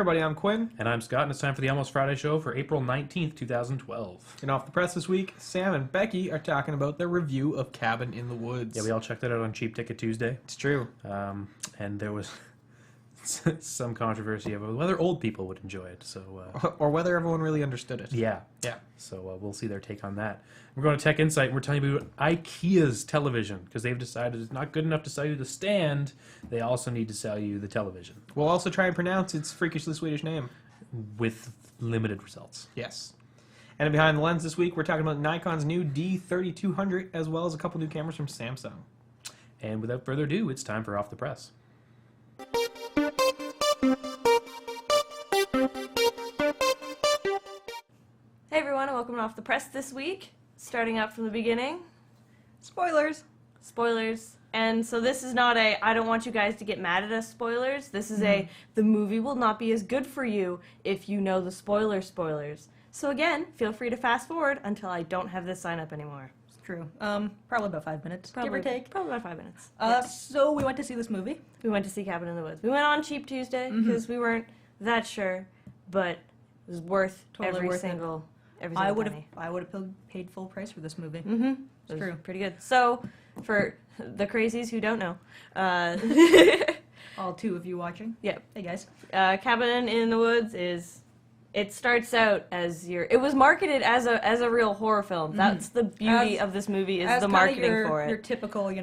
everybody, I'm Quinn. And I'm Scott, and it's time for the Almost Friday show for April 19th, 2012. And off the press this week, Sam and Becky are talking about their review of Cabin in the Woods. Yeah, we all checked that out on Cheap Ticket Tuesday. It's true. And there was some controversy about whether old people would enjoy it. So, or whether everyone really understood it. Yeah. Yeah. So we'll see their take on that. We're going to Tech Insight, and we're telling you about IKEA's television, because they've decided it's not good enough to sell you the stand. They also need to sell you the television. We'll also try and pronounce its freakishly Swedish name. With limited results. Yes. And behind the lens this week, we're talking about Nikon's new D3200, as well as a couple new cameras from Samsung. And without further ado, it's time for Off the Press. Hey everyone, and welcome to Off the Press this week. Starting out from the beginning. Spoilers. Spoilers. And so this is not a, I don't want you guys to get mad at us spoilers. This is a, the movie will not be as good for you if you know the spoilers. So again, feel free to fast forward until I don't have this sign up anymore. It's true. Probably about 5 minutes, give or take. Probably about 5 minutes. So we went to see this movie. We went to see Cabin in the Woods. We went on Cheap Tuesday because we weren't that sure, but it was worth Totally every worth it. single I would penny. have paid full price for this movie. Mm-hmm. It's true. Pretty good. So, for the crazies who don't know, All two of you watching. yeah, Hey guys. Cabin in the Woods it starts out as it was marketed as a real horror film. That's the beauty of this movie is the marketing for it. Your typical,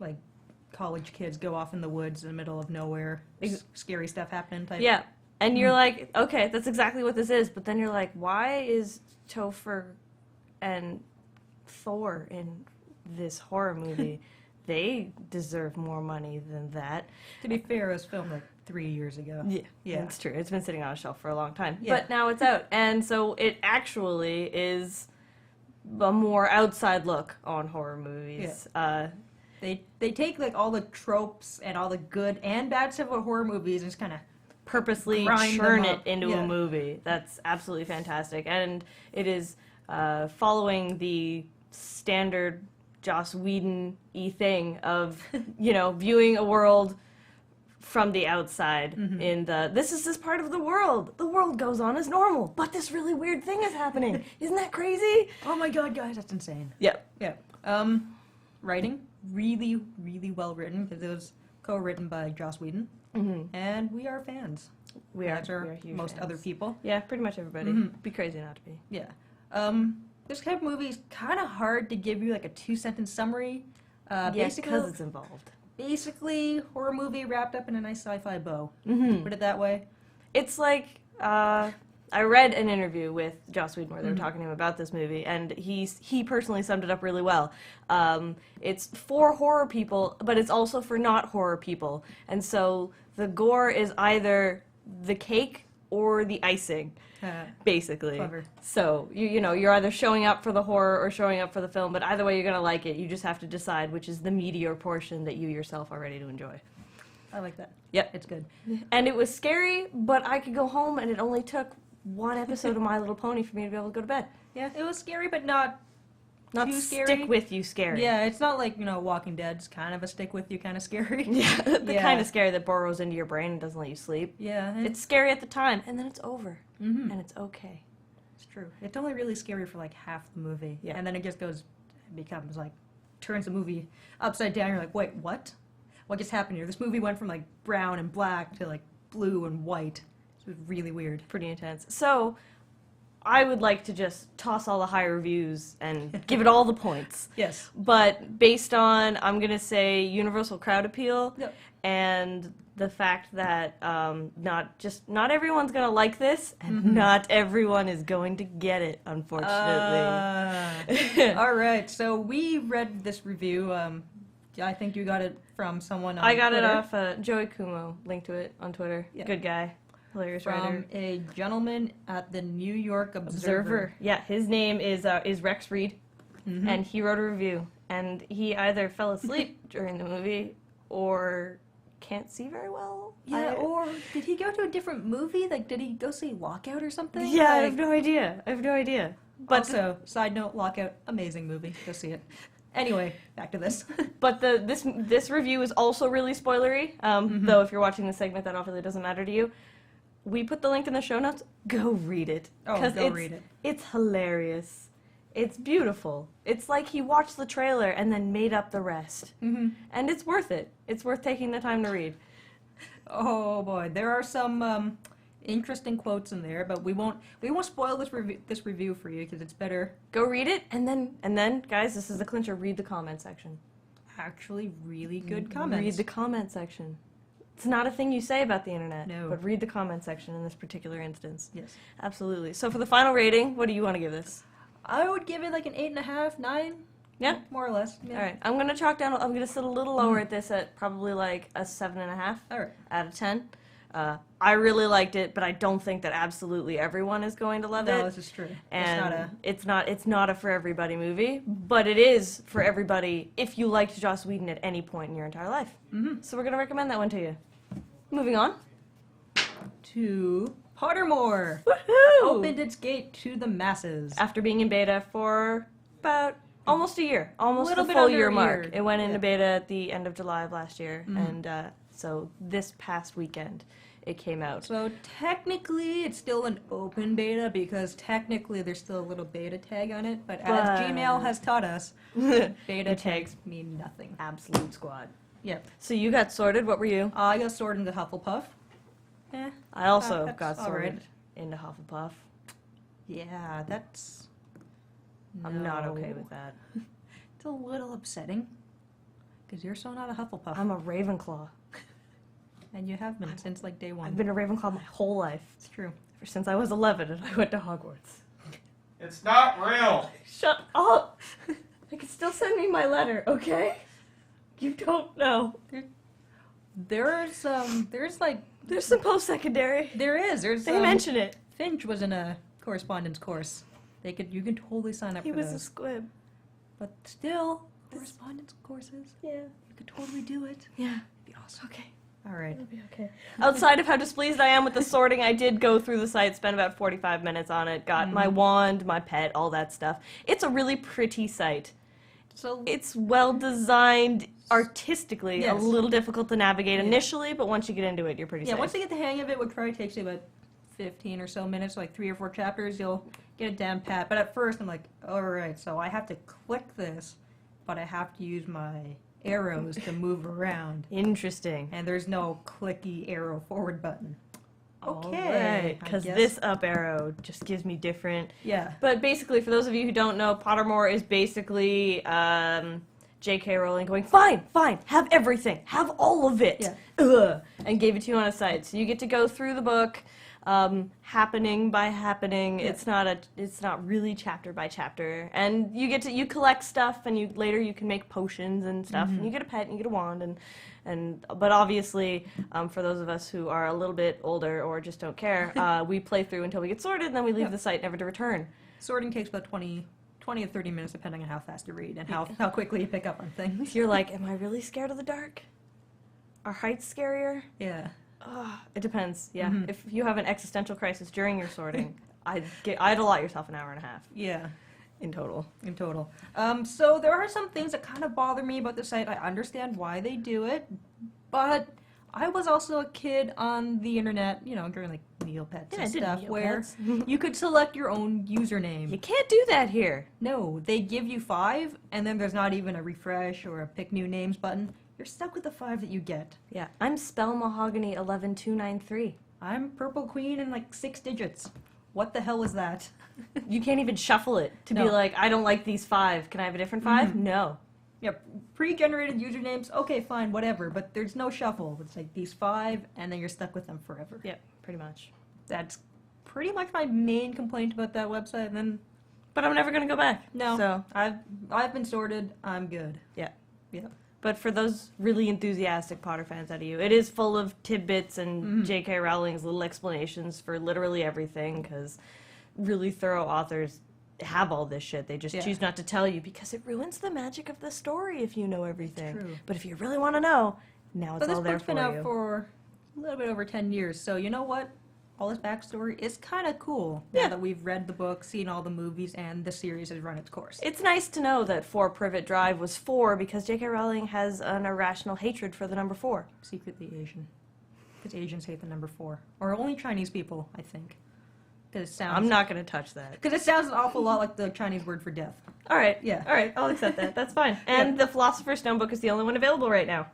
like college kids go off in the woods in the middle of nowhere, scary stuff happening type. Yeah, and you're like, okay, that's exactly what this is. But then you're like, why is Topher and Thor in this horror movie? They deserve more money than that. To be fair, it was filmed like 3 years ago. Yeah, it's true. It's been sitting on a shelf for a long time. Yeah. But now it's out. And so it actually is a more outside look on horror movies. Yeah. They take like all the tropes and all the good and bad stuff about horror movies and just kind of purposely grind churn them it up. into Yeah. a movie. That's absolutely fantastic. And it is following the standard Joss Whedon-y thing of, viewing a world from the outside in this is this part of the world. The world goes on as normal, but this really weird thing is happening. Isn't that crazy? oh my god, guys, that's insane. Yep. Yeah. Writing, really, really well written because it was co-written by Joss Whedon, and we are fans. We are. As are We are huge most fans. other people. Yeah, pretty much everybody. Be crazy not to be. Yeah. This kind of movie is kind of hard to give you like a 2-sentence summry. Yes, because it's involved. Basically, horror movie wrapped up in a nice sci-fi bow. Put it that way. It's like, I read an interview with Joss Whedon where they were talking to him about this movie, and he personally summed it up really well. It's for horror people, but it's also for not horror people. And so the gore is either the cake or the icing, basically. Clever. So, you're either showing up for the horror or showing up for the film, but either way you're going to like it. You just have to decide which is the meatier portion that you yourself are ready to enjoy. I like that. Yep. It's good. And it was scary, but I could go home, and it only took one episode of My Little Pony for me to be able to go to bed. Yeah, it was scary, but not Not too scary. stick with you scary. Yeah, it's not like, Walking Dead's kind of a stick with you kind of scary. Yeah, the Yeah. kind of scary that burrows into your brain and doesn't let you sleep. Yeah, It's scary at the time, and then it's over, and it's okay. it's true. It's only really scary for like half the movie. Yeah. And then it just becomes like, turns the movie upside down. You're like, wait, what? What just happened here? This movie went from like brown and black to like blue and white. It was really weird. Pretty intense. So, I would like to just toss all the high reviews and give it all the points. Yes. But based on, I'm going to say, universal crowd appeal, Yep. and the fact that not everyone's going to like this, and not everyone is going to get it, unfortunately. All right. So we read this review. I think you got it from someone on I got Twitter. it off Joey Kumo, linked to it on Twitter. Yeah. Good guy. Hilarious From writer. a gentleman at the New York Observer. Yeah, his name is Rex Reed, and he wrote a review. And he either fell asleep during the movie or can't see very well. Yeah, or did he go to a different movie? Like, did he go see Lockout or something? Yeah, I Like, have no idea. But also, side note, Lockout, amazing movie. Go see it. Anyway, back to this. But this review is also really spoilery. Though if you're watching this segment, that obviously doesn't matter to you. we put the link in the show notes. Go read it. Oh, 'Cause go read it. It's hilarious. It's beautiful. It's like he watched the trailer and then made up the rest. Mm-hmm. And it's worth it. It's worth taking the time to read. Oh boy, there are some interesting quotes in there, but we won't spoil this review for you because it's better Go read it, and then, guys, this is the clincher. Read the comment section. actually really good comments. Read the comment section. It's not a thing you say about the internet, No. but read the comment section in this particular instance. Yes, Absolutely. So for the final rating, what do you want to give this? I would give it like an 8.5, 9. Yeah? More or less. Yeah. All right. I'm gonna chalk down. I'm gonna sit a little lower at this, at probably like a 7.5 All right. out of 10. I really liked it, but I don't think that absolutely everyone is going to love No, it. this is true. And it's not a for everybody movie, but it is for everybody if you liked Joss Whedon at any point in your entire life. Mm-hmm. So we're gonna recommend that one to you. Moving on. To Pottermore Woohoo! opened its gate to the masses. After being in beta for about almost a year, almost Little the bit full under year a mark. year. It went into Yeah. beta at the end of July of last year, Mhm. and so this past weekend it came out. So technically, it's still an open beta because technically there's still a little beta tag on it. But as But- Gmail has taught us, beta It tags mean nothing. Absolute squad. Yep. So you got sorted. What were you? I got sorted into Hufflepuff. Eh, I also that's got all sorted right. into Hufflepuff. yeah, that's. I'm not no. okay with that. It's a little upsetting because you're so not a Hufflepuff, I'm a Ravenclaw. and you have been since like day one. I've been a Ravenclaw my whole life, It's true. ever since I was 11 and I went to Hogwarts. It's not real. Shut up! They can still send me my letter, okay? You don't know. There's like There's some post-secondary. there's They mention it. Finch was in a correspondence course. You can totally sign up He for was a those. squib. But still, correspondence courses, Yeah. you could totally do it. Yeah. It'd be awesome. Okay. All right. It'll be okay. Outside of how displeased I am with the sorting, I did go through the site, spent about 45 minutes on it, got my wand, my pet, all that stuff. It's a really pretty site. So It's well designed artistically, Yes. a little difficult to navigate Yeah. initially, but once you get into it, you're pretty yeah, safe. once you get the hang of it, which probably takes you about 15 or so minutes, like 3 or 4 chapters, you'll get it down pat. But at first, I'm like, all right, so I have to click this, but I have to use my arrows to move around, Interesting. and there's no clicky arrow forward button. Okay, Alright, I because guess- this up arrow just gives me different. Yeah. But basically, for those of you who don't know, Pottermore is basically J.K. Rowling going, fine, have everything, have all of it, Yeah. Ugh, and gave it to you on a site. So you get to go through the book, happening by happening. Yeah. It's not really chapter by chapter, and you collect stuff, and later you can make potions and stuff, and you get a pet, and you get a wand, but obviously, for those of us who are a little bit older or just don't care, we play through until we get sorted, and then we leave Yeah. the site never to return. Sorting takes about 20 to 30 minutes, depending on how fast you read and how quickly you pick up on things. You're like, am I really scared of the dark? Are heights scarier? Yeah. It depends. Yeah. Mhm. If you have an existential crisis during your sorting, I'd allot yourself an hour and a half Yeah. in total. In total. So there are some things that kind of bother me about the site. I understand why they do it, but I was also a kid on the internet, during like Neopets and stuff, where you could select your own username. You can't do that here. No, they give you 5, and then there's not even a refresh or a pick new names button. You're stuck with the 5 that you get. Yeah. I'm Spell Mahogany 11293. I'm Purple Queen in like 6 digits. What the hell is that? You can't even shuffle it to be No. like, I don't like these 5. Can I have a different 5? Mhm. No. Yeah, pre-generated usernames, okay, fine, whatever, but there's no shuffle. It's like these 5, and then you're stuck with them forever. Yep. Pretty much. That's pretty much my main complaint about that website. And then But I'm never gonna go back. no, So. I've been sorted. I'm good. But for those really enthusiastic Potter fans out of you, it is full of tidbits and Mhm. J.K. Rowling's little explanations for literally everything, because really thorough authors have all this shit. They just Yeah. choose not to tell you because it ruins the magic of the story if you know everything. True. But if you really want to know, now it's But this all there book's for been you. out for a little bit over 10 years, so you know what? All this backstory is kind of cool now Yeah. that we've read the book, seen all the movies, and the series has run its course. It's nice to know that 4 Privet Drive was 4 because J.K. Rowling has an irrational hatred for the number 4. Secretly Asian. Because Asians hate the number 4. Or only Chinese people, I think. Because it sounds... I'm not going to touch that. Because it sounds an awful lot like the Chinese word for death. All right. Yeah. All right. I'll accept that. That's fine. And the Philosopher's Stone book is the only one available right now.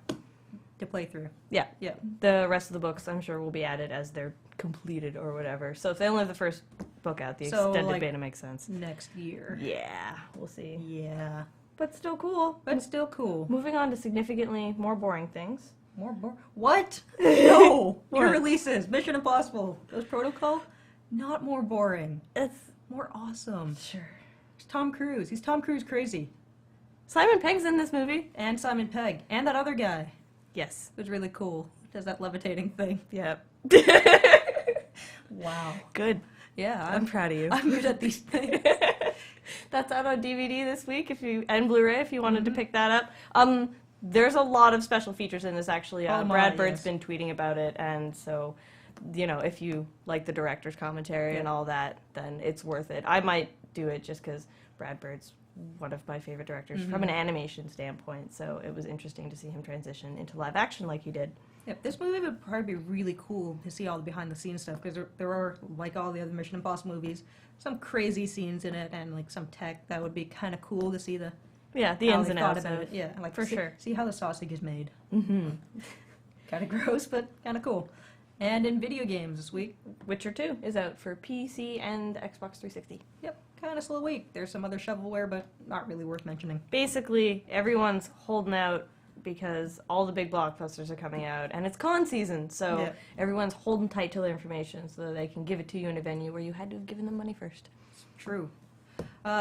To play through. Yeah. Yeah. The rest of the books, I'm sure, will be added as they're completed or whatever. So if they only have the first book out, the extended beta makes sense. Next year. Yeah. We'll see. Yeah. But still cool. But still cool. Moving on to significantly more boring things. What? No! New What? releases. Mission Impossible. Those Protocol? Not more boring. It's... More awesome. Sure. It's Tom Cruise. He's Tom Cruise crazy. Simon Pegg's in this movie. And Simon Pegg. And that other guy. Yes. It was really cool. Does that levitating thing. Yep. Wow. Good. Yeah, I'm proud of you. I'm good at these things. That's out on DVD this week, and Blu-ray if you wanted to pick that up. There's a lot of special features in this actually. Oh my, Brad Bird's yes. been tweeting about it, and so, you know, if you like the director's commentary and all that, then it's worth it. I might do it just because Brad Bird's one of my favorite directors from an animation standpoint, so it was interesting to see him transition into live action like he did. Yep, this movie would probably be really cool to see all the behind-the-scenes stuff, because there are, like all the other Mission Impossible movies, some crazy scenes in it, and like some tech that would be kind of cool to see the Yeah, the how ins they and thought outs about of it. Yeah, and, like For see, sure. See how the sausage is made. Mm-hmm. Kind of gross, but kind of cool. And in video games this week, Witcher 2 is out for PC and Xbox 360. yep, kind of slow week. There's some other shovelware, but not really worth mentioning. Basically, everyone's holding out because all the big blockbusters are coming out, and it's con season, so Yeah. everyone's holding tight to their information so that they can give it to you in a venue where you had to have given them money first. True.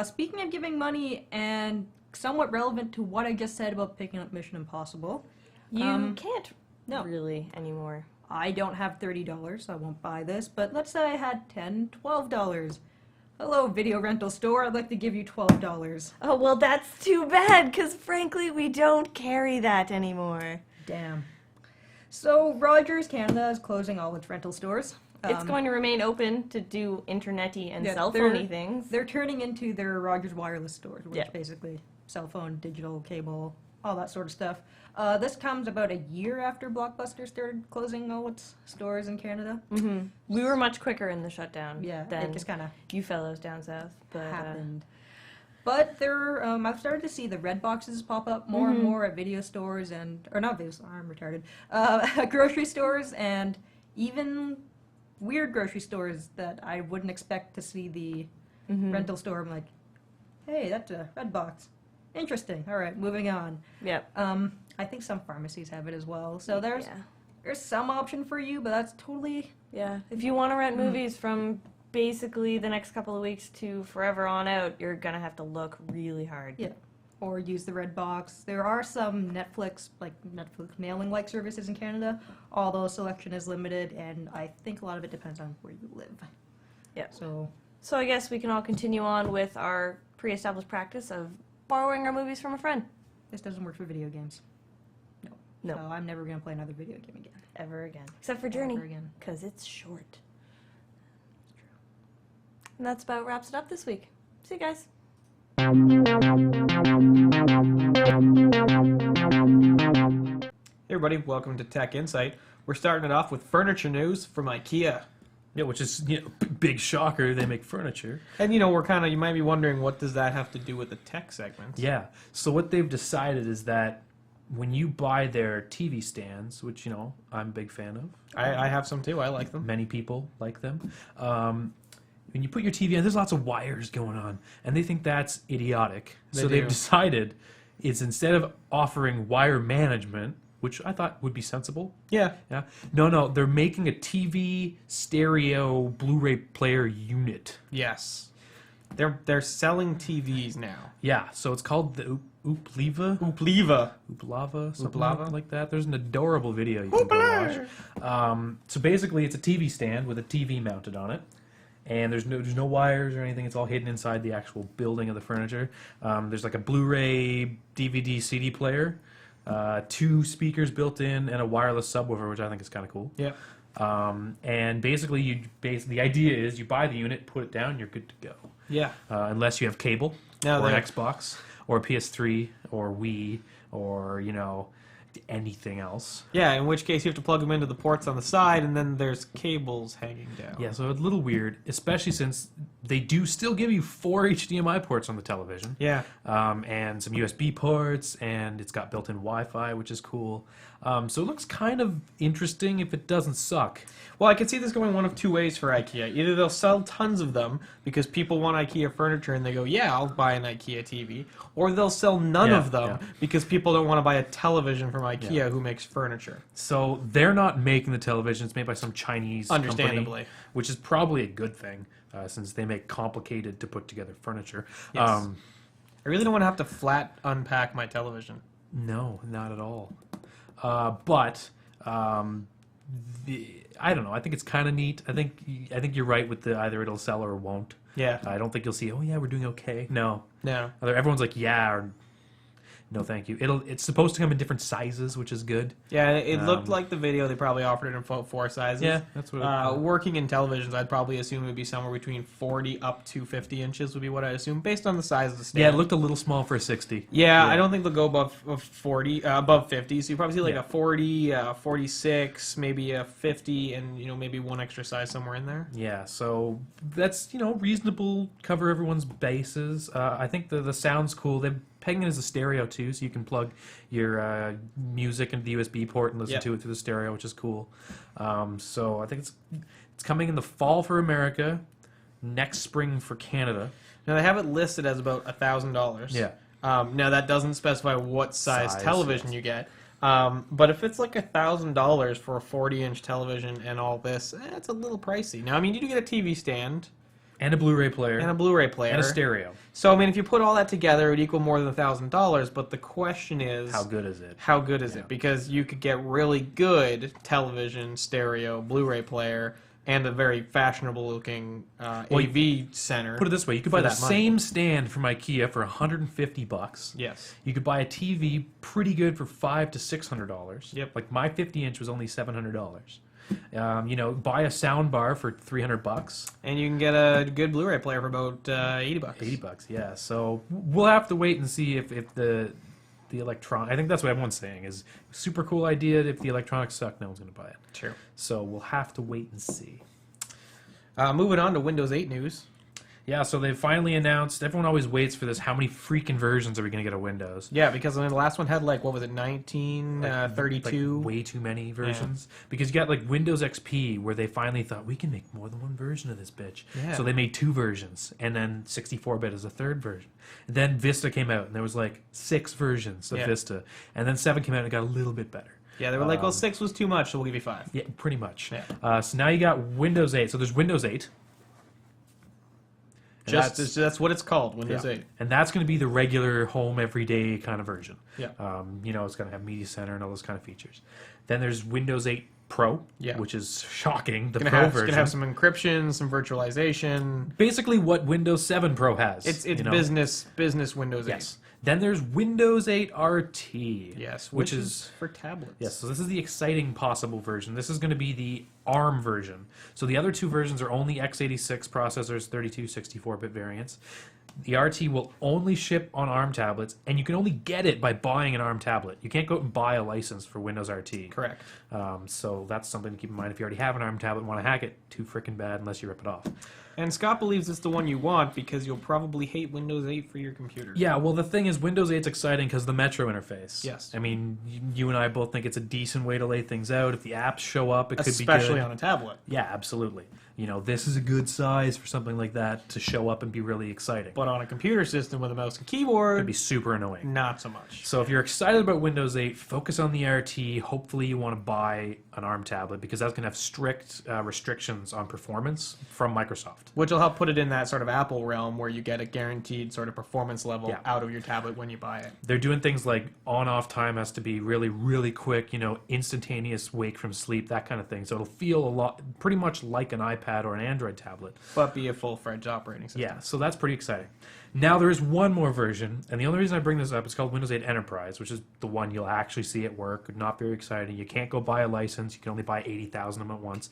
Speaking of giving money, and somewhat relevant to what I just said about picking up Mission Impossible, You can't no. really anymore. I don't have $30, so I won't buy this, but let's say I had $10, $12. Hello, video rental store, I'd like to give you $12. Oh, well, that's too bad, because frankly, we don't carry that anymore. Damn. So, Rogers Canada is closing all its rental stores. It's going to remain open to do internet-y and Yeah, cell phone-y things. They're turning into their Rogers wireless stores, which Yeah. basically cell phone, digital, cable, all that sort of stuff. This comes about a year after Blockbuster started closing all its stores in Canada. Mm-hmm. We were much quicker in the shutdown Yeah, than it just kind of you fellows down south. But, happened. But there, I've started to see the red boxes pop up more and more at video stores or not video stores, I'm retarded, grocery stores, and even weird grocery stores that I wouldn't expect to see the rental store. I'm like, hey, that's a red box. Interesting. All right, moving on. Yep. I think some pharmacies have it as well. So there's Yeah. some option for you, but that's totally Yeah. If you want to rent movies from basically the next couple of weeks to forever on out, you're going to have to look really hard. Yeah. Or use the red box. There are some Netflix mailing like services in Canada, although selection is limited, and I think a lot of it depends on where you live. Yeah. So So I guess we can all continue on with our pre-established practice of borrowing our movies from a friend. this doesn't work for video games. No. So I'm never gonna play another video game again. Ever again. Except for Journey. Ever again. Because it's short. And that's about wraps it up this week. See you guys. Hey everybody, welcome to Tech Insight. We're starting it off with furniture news from IKEA. Yeah, which is big shocker. They make furniture. And you might be wondering, what does that have to do with the tech segment? Yeah. So what they've decided is that when you buy their TV stands, which I'm a big fan of. I have some too. I like them. Many people like them. When you put your TV in, there's lots of wires going on, and they think that's idiotic. They so they've do. decided it's instead of offering wire management, which I thought would be sensible. Yeah. Yeah. No, they're making a TV stereo Blu-ray player unit. Yes. They're selling TVs now. Yeah. So it's called the Uppleva. Uppleva. Something Uppleva? like that. There's an adorable video you can go watch. So basically, it's a TV stand with a TV mounted on it, and there's no wires or anything. It's all hidden inside the actual building of the furniture. There's like a Blu-ray, DVD, CD player, 2 speakers built in, and a wireless subwoofer, which I think is kind of cool. Yeah. And basically, the idea is you buy the unit, put it down, you're good to go. Yeah. Unless you have cable Now or an they're- Xbox or a PS3 or Wii or anything else. Yeah, in which case you have to plug them into the ports on the side, and then there's cables hanging down. Yeah, so it's a little weird, especially since they do still give you 4 HDMI ports on the television. Yeah. And some USB ports, and it's got built-in Wi-Fi, which is cool. So it looks kind of interesting if it doesn't suck. Well, I can see this going one of two ways for IKEA. Either they'll sell tons of them because people want IKEA furniture and they go, yeah, I'll buy an IKEA TV. Or they'll sell none of them because people don't want to buy a television from IKEA who makes furniture. So they're not making the television. It's made by some Chinese Understandably. company, which is probably a good thing since they make complicated to put together furniture. Yes. I really don't want to have to flat unpack my television. No, not at all. But I don't know. I think it's kind of neat. I think you're right with the either it'll sell or it won't. Yeah. I don't think you'll see. Oh yeah, we're doing okay. No. No. Either everyone's like yeah or no, thank you. It's supposed to come in different sizes, which is good. Yeah, it looked like the video. They probably offered it in 4 sizes. Yeah, that's what. Working in televisions, I'd probably assume it would be somewhere between 40 up to 50 inches would be what I assume, based on the size of the stand. Yeah, it looked a little small for a 60. Yeah, I don't think they'll go above 40, above 50. So you probably see like Yeah. a 40, 46, maybe a 50, and maybe one extra size somewhere in there. Yeah, so that's reasonable. Cover everyone's bases. I think the sound's cool. They're pegging it as a stereo too, so you can plug your music into the USB port and listen to it through the stereo, which is cool. So I think it's coming in the fall for America, next spring for Canada. Now they have it listed as about $1,000. Yeah. Now that doesn't specify what size television yes. you get. But if it's like $1,000 for a 40-inch television and all this, it's a little pricey. Now, I mean, you do get a TV stand And a Blu-ray player. and a Blu-ray player And a stereo. So, I mean, if you put all that together, it would equal more than $1,000. But the question is, How good is it? How good is it? Because you could get really good television, stereo, Blu-ray player, and a very fashionable-looking AV center. Put it this way, you could buy for the that money. same stand from IKEA for $150. Yes. You could buy a TV pretty good for $500 to $600. Yep. Like my 50-inch was only $700. Buy a sound bar for $300. And you can get a good Blu-ray player for about $80. $80, yeah. So we'll have to wait and see if the electronic. I think that's what everyone's saying is super cool idea. If the electronics suck, no one's going to buy it. True. So we'll have to wait and see. Moving on to Windows 8 news. Yeah, so they finally announced. Everyone always waits for this. How many freaking versions are we going to get of Windows? Yeah, because I mean, the last one had like, what was it, 19, 32? Like way too many versions. Because you got like Windows XP where they finally thought we can make more than one version of this bitch. Yeah. So they made 2 versions, and then 64-bit is a 3rd version. And then Vista came out, and there was like 6 versions of Vista, and then 7 came out and it got a little bit better. Yeah, they were like, well, 6 was too much, so we'll give you 5. Yeah, pretty much. Yeah. So now you got Windows 8. So there's Windows 8. And That's what it's called, Windows 8. And that's going to be the regular home everyday kind of version. Yeah. It's going to have Media Center and all those kind of features. Then there's Windows 8 Pro, which is shocking. The Pro version. It's going to have some encryption, some virtualization. Basically what Windows 7 Pro has. It's business Windows 8. Yes. Then there's Windows 8 RT. Yes, which is for tablets. Yes, so this is the exciting possible version. This is going to be the ARM version. So the other 2 versions are only x86 processors, 32, 64-bit variants. The RT will only ship on ARM tablets, and you can only get it by buying an ARM tablet. You can't go out and buy a license for Windows RT. Correct. So that's something to keep in mind. If you already have an ARM tablet and want to hack it, too freaking bad unless you rip it off. And Scott believes it's the one you want because you'll probably hate Windows 8 for your computer. Yeah, well, the thing is, Windows 8's exciting because the Metro interface. Yes. I mean, you and I both think it's a decent way to lay things out. If the apps show up, it could be good. Especially on a tablet. Yeah, absolutely. This is a good size for something like that to show up and be really exciting. But on a computer system with a mouse and keyboard, It'd be super annoying. not so much. So if you're excited about Windows 8, focus on the RT. Hopefully you want to buy an ARM tablet because that's going to have strict restrictions on performance from Microsoft. Which will help put it in that sort of Apple realm where you get a guaranteed sort of performance level out of your tablet when you buy it. They're doing things like on-off time has to be really, really quick, instantaneous wake from sleep, that kind of thing. So it'll feel pretty much like an iPad or an Android tablet. But be a full-fledged operating system. Yeah, so that's pretty exciting. Now there is one more version, and the only reason I bring this up is called Windows 8 Enterprise, which is the one you'll actually see at work. Not very exciting. You can't go buy a license. You can only buy 80,000 of them at once.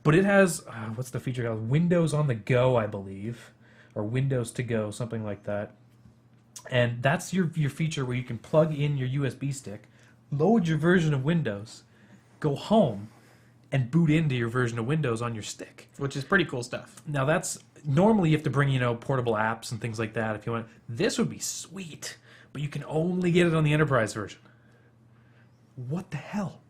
But it has, what's the feature called? Windows on the Go, I believe, or Windows to Go, something like that. And that's your feature where you can plug in your USB stick, load your version of Windows, go home, and boot into your version of Windows on your stick. Which is pretty cool stuff. Now that's normally you have to bring, portable apps and things like that if you want. This would be sweet, but you can only get it on the enterprise version. What the hell?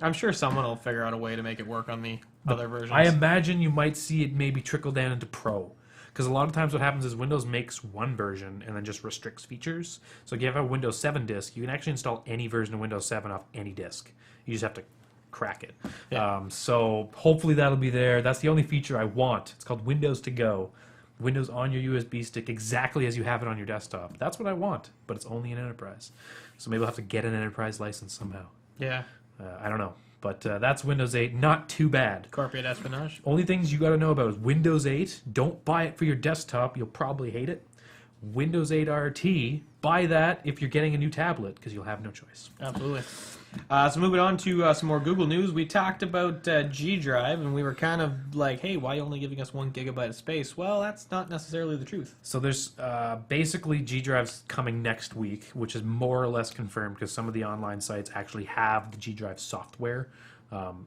I'm sure someone will figure out a way to make it work on the other versions. I imagine you might see it maybe trickle down into Pro. Because a lot of times what happens is Windows makes one version and then just restricts features. So if you have a Windows 7 disk, you can actually install any version of Windows 7 off any disk. You just have to crack it. Yeah. So hopefully that'll be there. That's the only feature I want. It's called Windows to Go. Windows on your USB stick exactly as you have it on your desktop. That's what I want, but it's only in Enterprise. So maybe I'll have to get an Enterprise license somehow. Yeah. I don't know. But that's Windows 8. Not too bad. Corporate espionage. Only things you got to know about is Windows 8. Don't buy it for your desktop. You'll probably hate it. Windows 8 RT. Buy that if you're getting a new tablet because you'll have no choice. Absolutely. So moving on to some more Google news, we talked about G Drive, and we were kind of like, hey, why are you only giving us 1 gigabyte of space? Well, that's not necessarily the truth. So there's basically G Drive's coming next week, which is more or less confirmed because some of the online sites actually have the G Drive software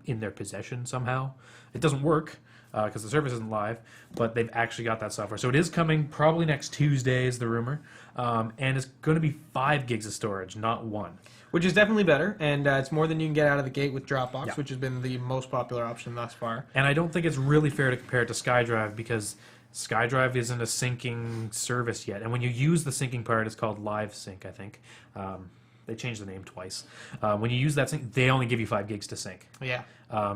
in their possession somehow. It doesn't work because the service isn't live, but they've actually got that software. So it is coming probably next Tuesday is the rumor, and it's going to be 5 gigs of storage, not 1. Which is definitely better, and it's more than you can get out of the gate with Dropbox, Yeah. which has been the most popular option thus far. And I don't think it's really fair to compare it to SkyDrive because SkyDrive isn't a syncing service yet. And when you use the syncing part, it's called Live Sync, I think. They changed the name twice. When you use that sync, they only give you 5 gigs to sync. Yeah.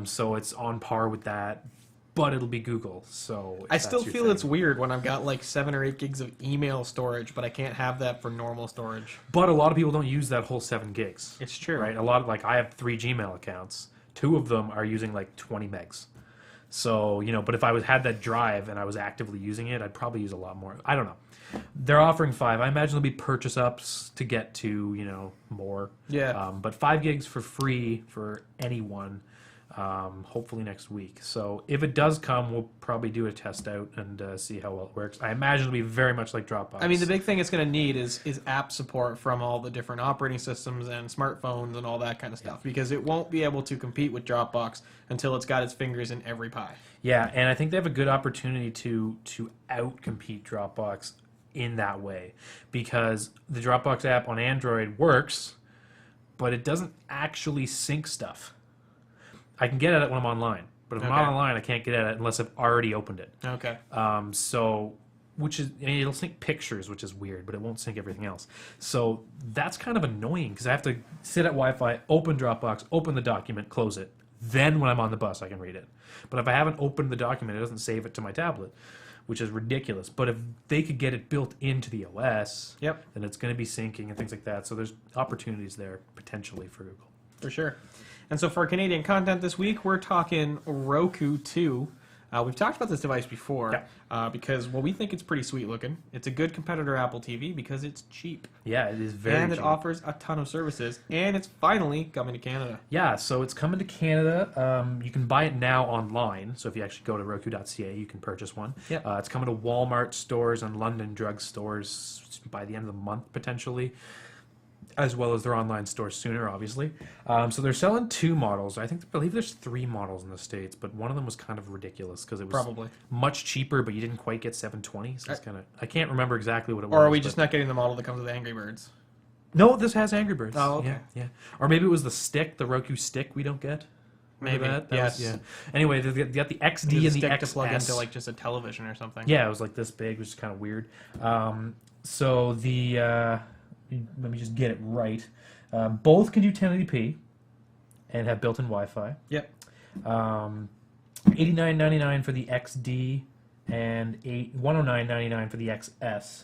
So it's on par with that, but it'll be Google. So I still feel it's weird when I've got like 7 or 8 gigs of email storage, but I can't have that for normal storage. But a lot of people don't use that whole 7 gigs. It's true. Right? A lot of, I have 3 Gmail accounts. 2 of them are using like 20 megs. So, but if I had that drive and I was actively using it, I'd probably use a lot more. I don't know. They're offering 5. I imagine there'll be purchase ups to get to, more. Yeah. But 5 gigs for free for anyone, hopefully next week. So if it does come, we'll probably do a test out and see how well it works. I imagine it'll be very much like Dropbox. I mean, the big thing it's going to need is app support from all the different operating systems and smartphones and all that kind of stuff, because it won't be able to compete with Dropbox until it's got its fingers in every pie. Yeah, and I think they have a good opportunity to out-compete Dropbox in that way, because the Dropbox app on Android works, but it doesn't actually sync stuff. I can get at it when I'm online, but if I'm not online, I can't get at it unless I've already opened it. Okay. It'll sync pictures, which is weird, but it won't sync everything else. So that's kind of annoying because I have to sit at Wi-Fi, open Dropbox, open the document, close it. Then when I'm on the bus, I can read it. But if I haven't opened the document, it doesn't save it to my tablet, which is ridiculous. But if they could get it built into the OS, then it's going to be syncing and things like that. So there's opportunities there potentially for Google. For sure. And so for Canadian content this week, we're talking Roku 2. We've talked about this device before because, we think it's pretty sweet looking. It's a good competitor to Apple TV because it's cheap. Yeah, it is very cheap. And it offers a ton of services. And it's finally coming to Canada. Yeah, so it's coming to Canada. You can buy it now online. So if you actually go to Roku.ca, you can purchase one. Yep. It's coming to Walmart stores and London drug stores by the end of the month, potentially, as well as their online stores sooner, obviously. So they're selling 2 models. I believe there's 3 models in the States, but one of them was kind of ridiculous because it was Probably much cheaper, but you didn't quite get 720. So it's I can't remember exactly what it was. Or are we just not getting the model that comes with Angry Birds? No, this has Angry Birds. Oh, okay. Yeah. Or maybe it was the stick, the Roku stick we don't get. Remember Maybe. that? Yes. Yeah. Anyway, they got the XD and the stick XS. to plug into like just a television or something. Yeah, it was like this big, which is kind of weird. So the let me just get it right. Both can do 1080p and have built-in Wi-Fi. Yep. $89.99 for the XD and $109.99 for the XS.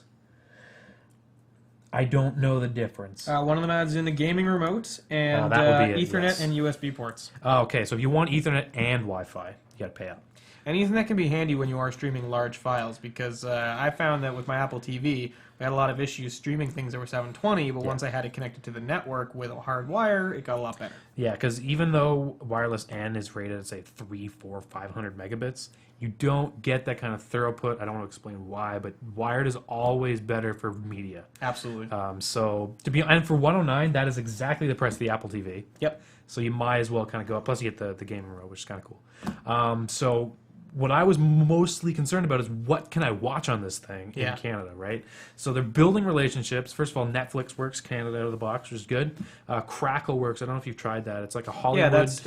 I don't know the difference. One of them adds in the gaming remote and that would be it, Ethernet yes. and USB ports. Okay, so if you want Ethernet and Wi-Fi, you got to pay up. And Ethernet can be handy when you are streaming large files because I found that with my Apple TV, I had a lot of issues streaming things that were 720, but Yeah. once I had it connected to the network with a hard wire, it got a lot better. Yeah, because even though wireless N is rated at, say, 3, 4, 500 megabits, you don't get that kind of throughput. I don't want to explain why, but wired is always better for media. Absolutely. So and for 109, that is exactly the price of the Apple TV. Yep. So you might as well kind of go up. Plus, you get the gaming remote, which is kind of cool. So what I was mostly concerned about is what can I watch on this thing in Canada, right? So they're building relationships. First of all, Netflix works Canada out of the box, which is good. Crackle works. I don't know if you've tried that. It's like a Hollywood. Yeah, that's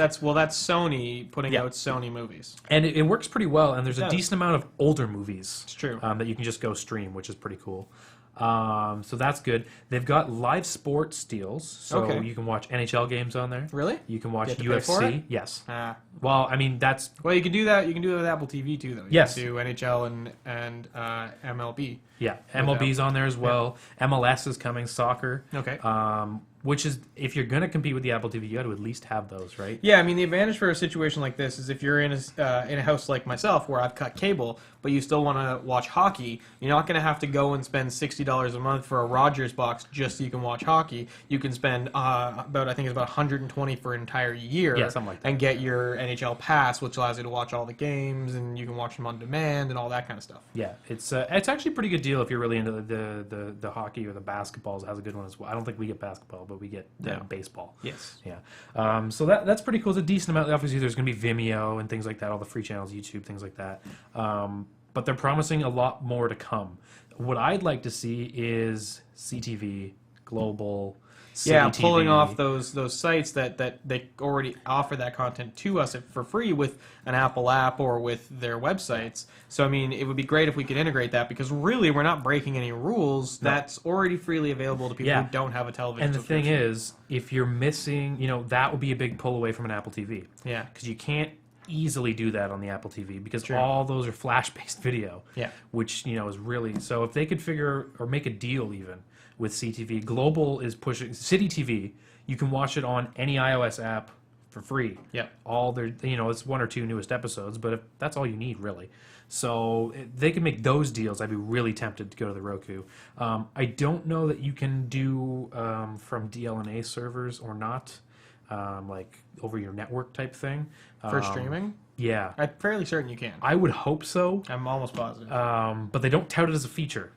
Sony putting out Sony movies. And it works pretty well. And there's It a does. decent amount of older movies. It's true. That you can just go stream, which is pretty cool. So that's good. They've got live sports deals, so you can watch NHL games on there. Really? You can watch You have to pay for UFC. it? Yes. Ah. Well, I mean that's Well, you can do that. You can do it with Apple TV too, though. You Yes. can do NHL and MLB. yeah. MLB's on there as well. MLS is coming. Soccer. Okay. Which is if you're gonna compete with the Apple TV, you got to at least have those, right? Yeah, I mean the advantage for a situation like this is if you're in a house like myself where I've cut cable, but you still want to watch hockey, you're not going to have to go and spend $60 a month for a Rogers box just so you can watch hockey. You can spend about $120 for an entire year, something like that. and get your NHL pass, which allows you to watch all the games and you can watch them on demand and all that kind of stuff. Yeah, it's actually a pretty good deal if you're really into the hockey or the basketballs. It has a good one as well. I don't think we get basketball, but we get baseball. Yes. Yeah. So that's pretty cool. It's a decent amount. Obviously, there's going to be Vimeo and things like that, all the free channels, YouTube, things like that. But they're promising a lot more to come. What I'd like to see is CTV, Global, City Yeah, TV. pulling off those sites that they already offer that content to us for free with an Apple app or with their websites. So, I mean, it would be great if we could integrate that because really we're not breaking any rules. No. That's already freely available to people who don't have a television And the thing subscription. is, if you're missing, that would be a big pull away from an Apple TV. Yeah. Because you can't easily do that on the Apple TV because True. all those are flash-based video. Yeah. Which, is really... So if they could figure or make a deal even with CTV, Global is pushing... City TV, you can watch it on any iOS app for free. Yeah. All their... it's 1 or 2 newest episodes, but that's all you need, really. So if they can make those deals, I'd be really tempted to go to the Roku. I don't know that you can do from DLNA servers or not, like over your network type thing. For streaming? Yeah. I'm fairly certain you can. I would hope so, I'm almost positive. but they don't tout it as a feature.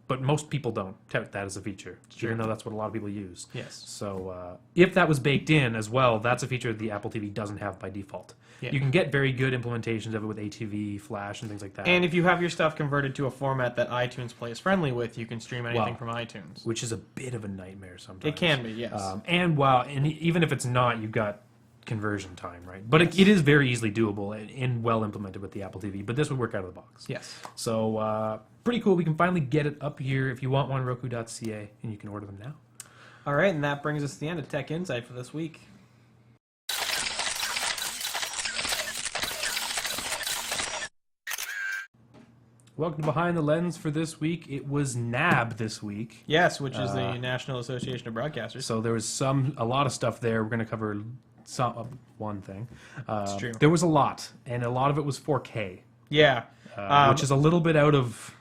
But most people don't tout that as a feature, Sure. even though that's what a lot of people use. Yes. So if that was baked in as well, that's a feature the Apple TV doesn't have by default. Yeah. You can get very good implementations of it with ATV, Flash, and things like that. And if you have your stuff converted to a format that iTunes Play is friendly with, you can stream anything Well, from iTunes. which is a bit of a nightmare sometimes. It can be, yes. And even if it's not, you've got conversion time, right? But it is very easily doable and well implemented with the Apple TV. But this would work out of the box. Yes. So pretty cool. We can finally get it up here. If you want one, Roku.ca, and you can order them now. All right, and that brings us to the end of Tech Insight for this week. Welcome to Behind the Lens for this week. It was NAB this week. Yes, which is the National Association of Broadcasters. So there was a lot of stuff there. We're going to cover one thing. It's true. There was a lot, and a lot of it was 4K, Yeah. which is a little bit out of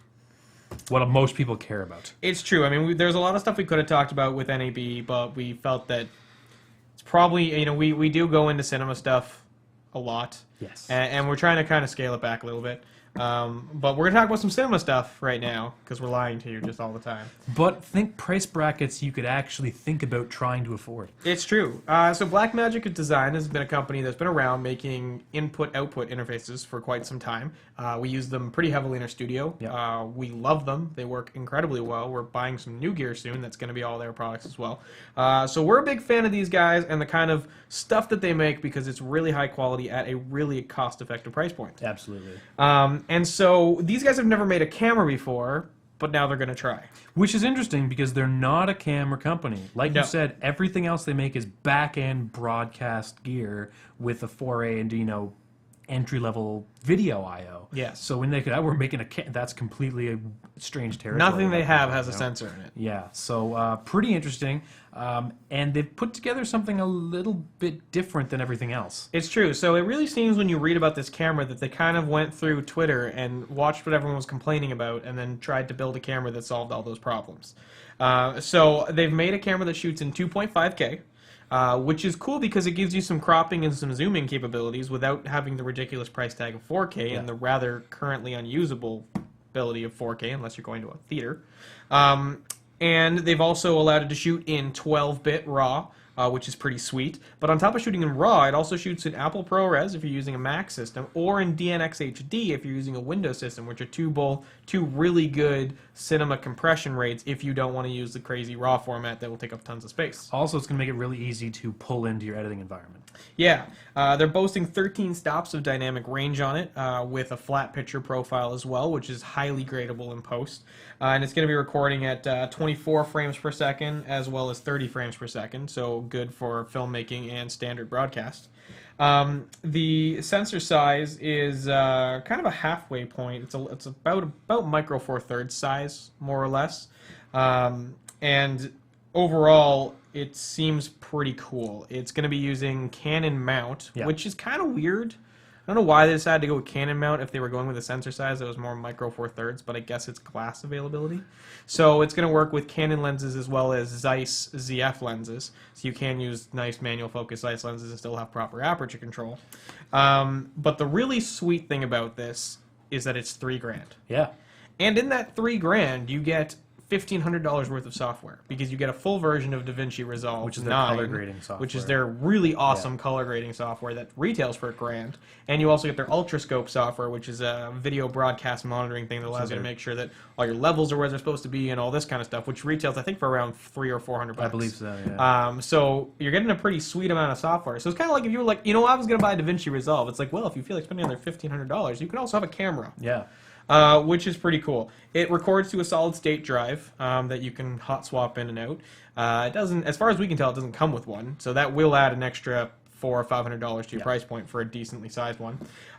what most people care about. It's true. I mean, there's a lot of stuff we could have talked about with NAB, but we felt that it's probably, we do go into cinema stuff a lot. Yes. And we're trying to kind of scale it back a little bit. But we're going to talk about some cinema stuff right now, because we're lying to you just all the time. But think price brackets you could actually think about trying to afford. It's true. So BlackMagic Design has been a company that's been around making input-output interfaces for quite some time. We use them pretty heavily in our studio. Yep. We love them. They work incredibly well. We're buying some new gear soon that's going to be all their products as well. So we're a big fan of these guys and the kind of stuff that they make because it's really high quality at a really cost-effective price point. Absolutely. And so these guys have never made a camera before, but now they're going to try. Which is interesting because they're not a camera company. Like No. you said, everything else they make is back-end broadcast gear with a foray into, entry-level video I/O. Yes. So when they could, we're making that's completely a strange territory. Nothing they have has a know? sensor in it. Yeah, so pretty interesting. And they've put together something a little bit different than everything else. It's true. So it really seems when you read about this camera that they kind of went through Twitter and watched what everyone was complaining about and then tried to build a camera that solved all those problems. So they've made a camera that shoots in 2.5K. Which is cool because it gives you some cropping and some zooming capabilities without having the ridiculous price tag of 4K and the rather currently unusable ability of 4K unless you're going to a theater. And they've also allowed it to shoot in 12-bit RAW, which is pretty sweet. But on top of shooting in RAW, it also shoots in Apple ProRes if you're using a Mac system, or in DNx HD if you're using a Windows system, which are two really good cinema compression rates if you don't want to use the crazy RAW format that will take up tons of space. Also, it's going to make it really easy to pull into your editing environment. Yeah, they're boasting 13 stops of dynamic range on it with a flat picture profile as well, which is highly gradable in post. And it's going to be recording at 24 frames per second as well as 30 frames per second, so good for filmmaking and standard broadcast. The sensor size is kind of a halfway point. It's about micro four thirds size, more or less. And overall, it seems pretty cool. It's going to be using Canon mount, which is kind of weird. I don't know why they decided to go with Canon mount if they were going with a sensor size that was more micro four thirds, but I guess it's glass availability. So it's going to work with Canon lenses as well as Zeiss ZF lenses. So you can use nice manual focus Zeiss lenses and still have proper aperture control. But the really sweet thing about this is that it's $3,000. Yeah. And in that $3,000, you get $1,500 worth of software because you get a full version of DaVinci Resolve, which is their 9, color grading software, which is their really awesome color grading software that retails for $1,000. And you also get their Ultrascope software, which is a video broadcast monitoring thing that allows you to make sure that all your levels are where they're supposed to be and all this kind of stuff, which retails I think for around $300 or $400. I believe so. Yeah. So you're getting a pretty sweet amount of software. So it's kind of like if you were like, I was going to buy a DaVinci Resolve. It's like, well, if you feel like spending another $1,500, you can also have a camera. Yeah. Which is pretty cool. It records to a solid state drive that you can hot swap in and out. It doesn't, as far as we can tell, it doesn't come with one, so that will add an extra $400 or $500 to your price point for a decently sized one.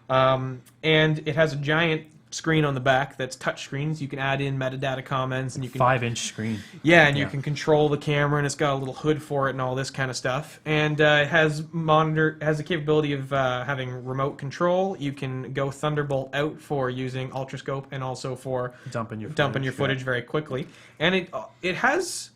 And it has a giant screen on the back that's touch screens. You can add in metadata comments and you can 5-inch screen. Yeah, and you can control the camera, and it's got a little hood for it and all this kind of stuff. And it has the capability of having remote control. You can go Thunderbolt out for using Ultrascope and also for dumping your footage very quickly. And it has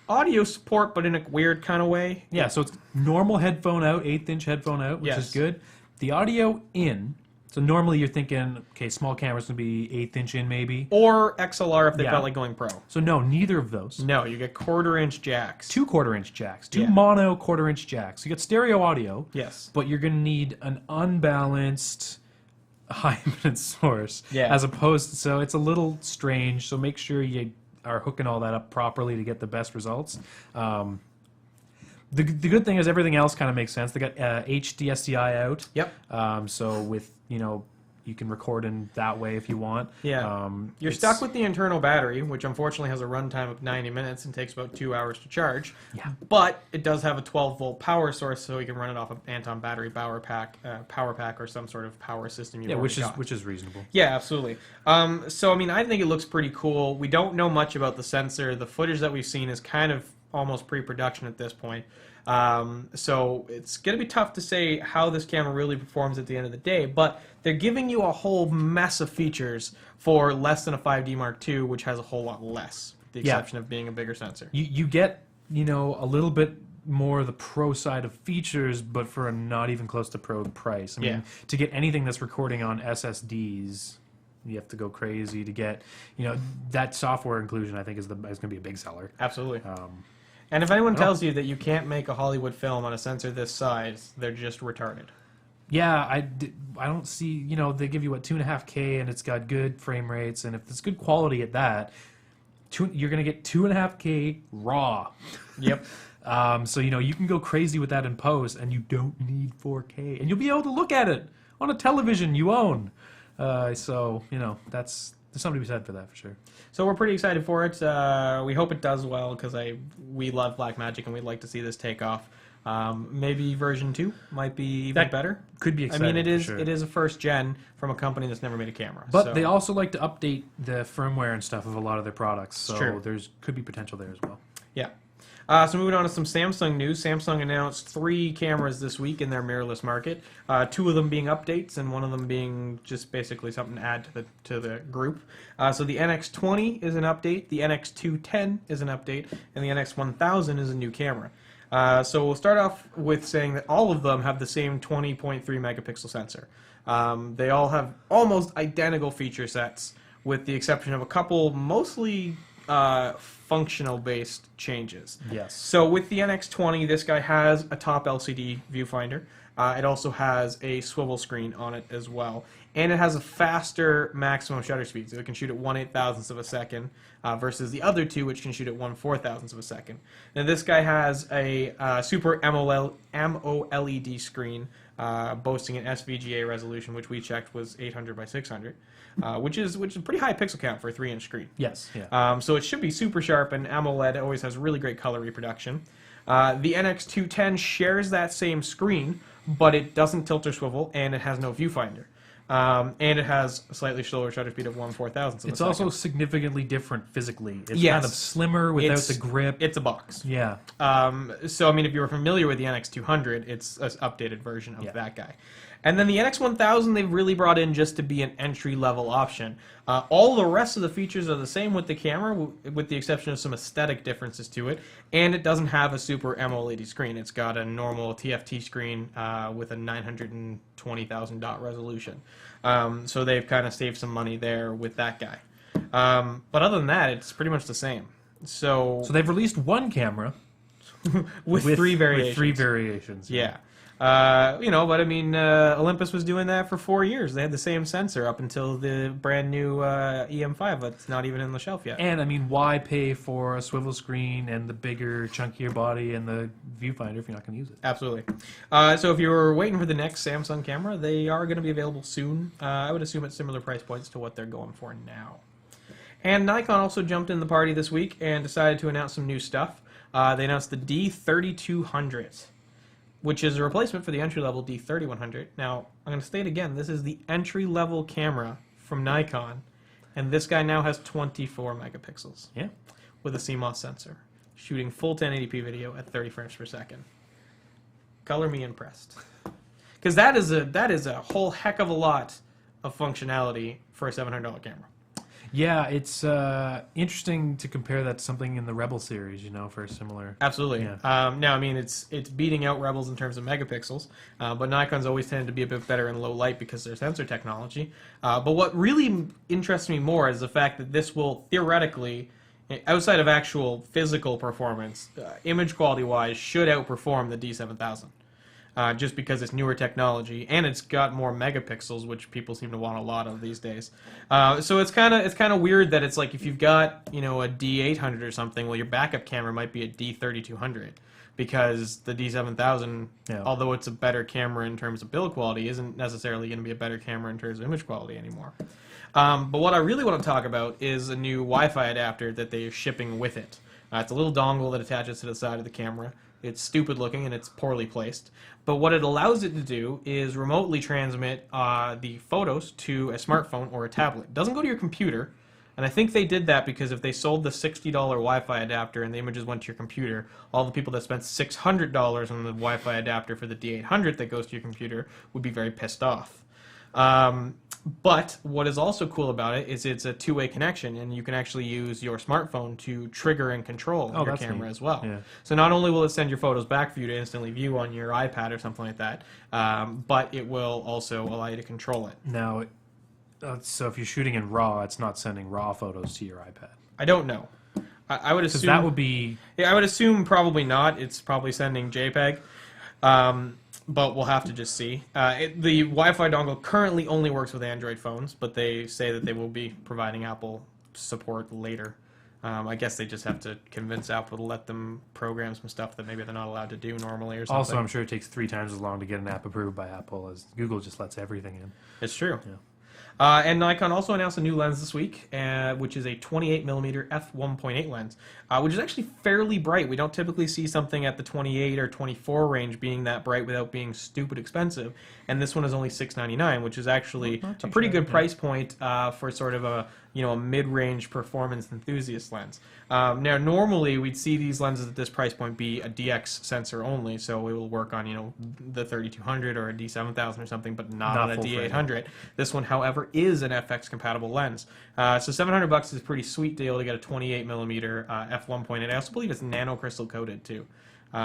audio support, but in a weird kind of way. Yeah, so it's normal headphone out, 1/8-inch headphone out, which is good. The audio in. So normally you're thinking, okay, small camera's going to be 1/8 in maybe. Or XLR if they felt like going pro. So no, neither of those. No, you get 1/4-inch jacks. 2 1/4-inch jacks. 2 mono 1/4-inch jacks. You get stereo audio. Yes. But you're going to need an unbalanced high impedance source. Yeah. As opposed to, so it's a little strange. So make sure you are hooking all that up properly to get the best results. The good thing is everything else kind of makes sense. They got HD SDI out. Yep. So with, you can record in that way if you want. Yeah. You're stuck with the internal battery, which unfortunately has a runtime of 90 minutes and takes about 2 hours to charge. Yeah. But it does have a 12-volt power source, so you can run it off of Anton battery power pack, or some sort of power system. Which is reasonable. Yeah, absolutely. So I think it looks pretty cool. We don't know much about the sensor. The footage that we've seen is kind of almost pre-production at this point. So it's going to be tough to say how this camera really performs at the end of the day, but they're giving you a whole mess of features for less than a 5D Mark II, which has a whole lot less, with the exception of being a bigger sensor. You get, a little bit more of the pro side of features, but for a not even close to pro price. I mean, to get anything that's recording on SSDs, you have to go crazy to get, that software inclusion, I think is going to be a big seller. Absolutely. And if anyone tells you that you can't make a Hollywood film on a sensor this size, they're just retarded. Yeah, I don't see, they give you, 2.5K, and it's got good frame rates, and if it's good quality at that, you're going to get 2.5K raw. Yep. So, you can go crazy with that in post, and you don't need 4K, and you'll be able to look at it on a television you own. There's something to be said for that, for sure. So we're pretty excited for it. We hope it does well because we love BlackMagic and we'd like to see this take off. Maybe version 2 might be even better. Could be I exciting. mean, it is for sure. it is a first gen from a company that's never made a camera. But so. they also like to update the firmware and stuff of a lot of their products, so true. there's could be potential there as well. Yeah. So moving on to some Samsung news. Samsung announced 3 cameras this week in their mirrorless market. 2 of them being updates, and one of them being just basically something to add to the group. So the NX20 is an update, the NX210 is an update, and the NX1000 is a new camera. So we'll start off with saying that all of them have the same 20.3 megapixel sensor. They all have almost identical feature sets, with the exception of a couple mostly functional-based changes. Yes. So with the NX20, this guy has a top LCD viewfinder. It also has a swivel screen on it as well. And it has a faster maximum shutter speed, so it can shoot at 1/8,000th of a second versus the other 2, which can shoot at 1/4,000th of a second. Now this guy has a super AMOLED screen boasting an SVGA resolution, which we checked was 800 by 600, which is a pretty high pixel count for a 3-inch screen. Yes. Yeah. So it should be super sharp, and AMOLED always has really great color reproduction. The NX210 shares that same screen, but it doesn't tilt or swivel, and it has no viewfinder. And it has a slightly slower shutter speed of 1/4000th of a It's second. also significantly different physically. It's Yes. kind of slimmer without the grip. It's a box. Yeah. So, I mean, if you're familiar with the NX200, it's an updated version of Yeah. that guy. And then the NX1000 they've really brought in just to be an entry-level option. All the rest of the features are the same with the camera, with the exception of some aesthetic differences to it. And it doesn't have a super AMOLED screen. It's got a normal TFT screen with a 920,000 dot resolution. So they've kind of saved some money there with that guy. But other than that, it's pretty much the same. So they've released one camera with 3 variations. With 3 variations. Yeah. But I mean, Olympus was doing that for 4 years. They had the same sensor up until the brand new EM5 that's not even in the shelf yet. And I mean, why pay for a swivel screen and the bigger, chunkier body and the viewfinder if you're not going to use it? Absolutely. So if you were waiting for the next Samsung camera, they are going to be available soon. I would assume at similar price points to what they're going for now. And Nikon also jumped in the party this week and decided to announce some new stuff. They announced the D3200. Which is a replacement for the entry-level D3100. Now, I'm going to state again, this is the entry-level camera from Nikon, and this guy now has 24 megapixels. Yeah. With a CMOS sensor, shooting full 1080p video at 30 frames per second. Color me impressed. Because that is a whole heck of a lot of functionality for a $700 camera. Yeah, it's interesting to compare that to something in the Rebel series, for a similar... Absolutely. Yeah. Now, I mean, it's beating out Rebels in terms of megapixels, but Nikon's always tended to be a bit better in low light because of their sensor technology. But what really interests me more is the fact that this will theoretically, outside of actual physical performance, image quality-wise, should outperform the D7000. Just because it's newer technology and it's got more megapixels, which people seem to want a lot of these days. So it's kind of weird that it's like if you've got a D800 or something, well, your backup camera might be a D3200 because the D7000, although it's a better camera in terms of build quality, isn't necessarily going to be a better camera in terms of image quality anymore. But what I really want to talk about is a new Wi-Fi adapter that they are shipping with it. It's a little dongle that attaches to the side of the camera. It's stupid looking and it's poorly placed. But what it allows it to do is remotely transmit the photos to a smartphone or a tablet. It doesn't go to your computer. And I think they did that because if they sold the $60 Wi-Fi adapter and the images went to your computer, all the people that spent $600 on the Wi-Fi adapter for the D800 that goes to your computer would be very pissed off. But what is also cool about it is it's a two-way connection, and you can actually use your smartphone to trigger and control your camera as well. Yeah. So not only will it send your photos back for you to instantly view on your iPad or something like that, but it will also allow you to control it. Now, so if you're shooting in RAW, it's not sending RAW photos to your iPad. I don't know. I would assume that would be. Yeah, I would assume probably not. It's probably sending JPEG. But we'll have to just see. The Wi-Fi dongle currently only works with Android phones, but they say that they will be providing Apple support later. I guess they just have to convince Apple to let them program some stuff that maybe they're not allowed to do normally or something. Also, I'm sure it takes 3 times as long to get an app approved by Apple as Google just lets everything in. It's true. And Nikon also announced a new lens this week, which is a 28mm f1.8 lens, which is actually fairly bright. We don't typically see something at the 28 or 24 range being that bright without being stupid expensive. And this one is only $699, which is actually a pretty good price point for sort of a mid-range performance enthusiast lens. Now, normally we'd see these lenses at this price point be a DX sensor only, so it will work on the 3200 or a D7000 or something, but not on a D800. This one, however, is an FX compatible lens. So $700 is a pretty sweet deal to get a 28mm f1.8. I also believe it's nano crystal coated too.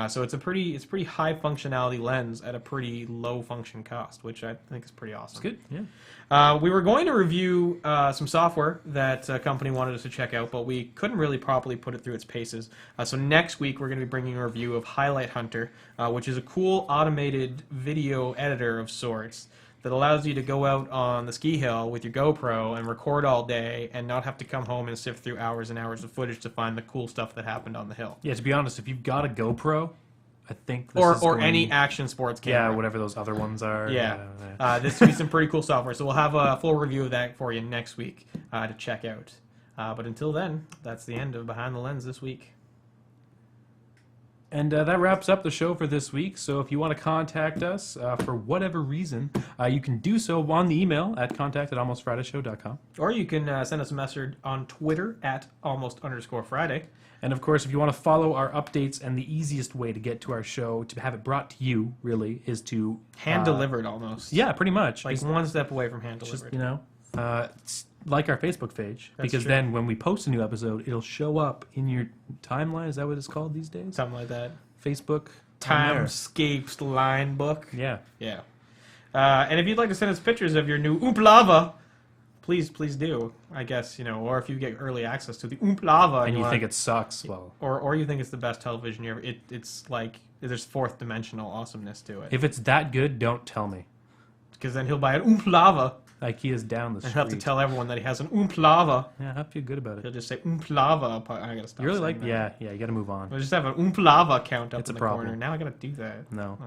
So it's pretty high functionality lens at a pretty low function cost, which I think is pretty awesome. It's good, yeah. We were going to review some software that a company wanted us to check out, but we couldn't really properly put it through its paces. So next week we're going to be bringing a review of Highlight Hunter, which is a cool automated video editor of sorts that allows you to go out on the ski hill with your GoPro and record all day and not have to come home and sift through hours and hours of footage to find the cool stuff that happened on the hill. Yeah, to be honest, if you've got a GoPro, I think this or any action sports camera. Yeah, whatever those other ones are. Yeah. This will be some pretty cool software. So we'll have a full review of that for you next week to check out. But until then, that's the end of Behind the Lens this week. And that wraps up the show for this week. So if you want to contact us for whatever reason, you can do so on the email at contact@almostfridayshow.com. Or you can send us a message on Twitter at @almost_Friday. And of course, if you want to follow our updates, and the easiest way to get to our show, to have it brought to you, really, is to... Hand-delivered almost. Yeah, pretty much. Like one step away from hand-delivered. Just, like our Facebook page, That's because true. then when we post a new episode, it'll show up in your timeline. Is that what it's called these days? Something like that. Facebook. on there. Timescapes line book. Yeah. Yeah. And if you'd like to send us pictures of your new Uppleva, please do, I guess, or if you get early access to the Uppleva And you think it sucks, well... or you think it's the best television you ever... It's like, there's fourth dimensional awesomeness to it. If it's that good, don't tell me. Because then he'll buy an Uppleva IKEA's down the and street. have to tell everyone that he has an Uppleva. Yeah, I feel good about it. He'll just say Uppleva. I gotta stop You really saying like... that. Yeah, you gotta move on. We'll just have an Uppleva count up It's in a the problem. corner. Now I gotta do that. No.